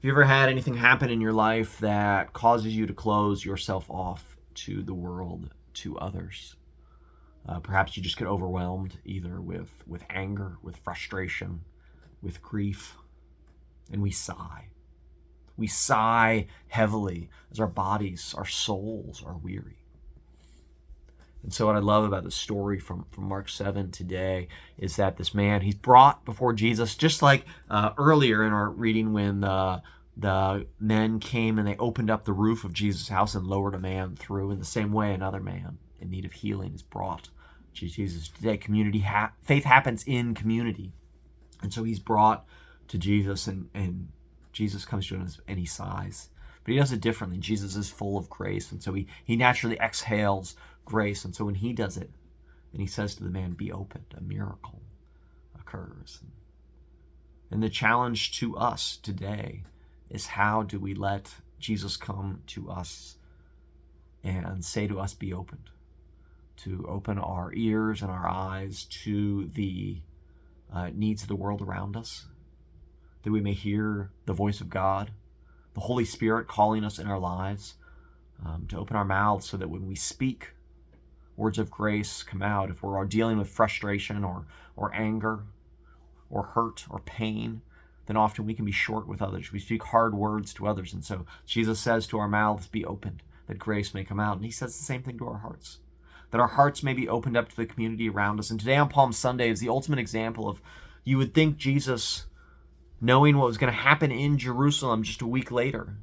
Have you ever had anything happen in your life that causes you to close yourself off to the world, to others? Perhaps you just get overwhelmed either with anger, with frustration, with grief, and we sigh. We sigh heavily as our bodies, our souls are weary. And so what I love about the story from Mark 7 today is that this man, he's brought before Jesus, just like earlier in our reading when the men came and they opened up the roof of Jesus' house and lowered a man through. In the same way, another man in need of healing is brought to Jesus today. Faith happens in community. And so he's brought to Jesus, and Jesus comes to him and he sighs. But he does it differently. Jesus is full of grace, and so he naturally exhales grace. And so when he does it, and he says to the man, be opened, a miracle occurs. And the challenge to us today is, how do we let Jesus come to us and say to us, be opened, to open our ears and our eyes to the needs of the world around us, that we may hear the voice of God, the Holy Spirit calling us in our lives, to open our mouths so that when we speak, words of grace come out. If we're dealing with frustration or anger or hurt or pain, then often we can be short with others. We speak hard words to others. And so Jesus says to our mouths, be opened, that grace may come out. And he says the same thing to our hearts, that our hearts may be opened up to the community around us. And today on Palm Sunday is the ultimate example of, you would think Jesus, knowing what was going to happen in Jerusalem just a week later,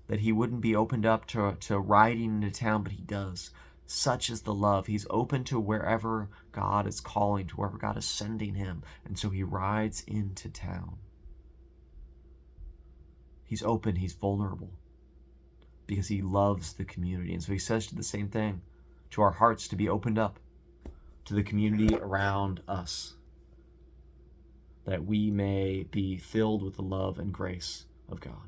that he wouldn't be opened up to riding into town, but he does. Such is the love. He's open to wherever God is calling, to wherever God is sending him. And so he rides into town. He's open, he's vulnerable, because he loves the community. And so he says to the same thing to our hearts, to be opened up to the community around us, that we may be filled with the love and grace of God.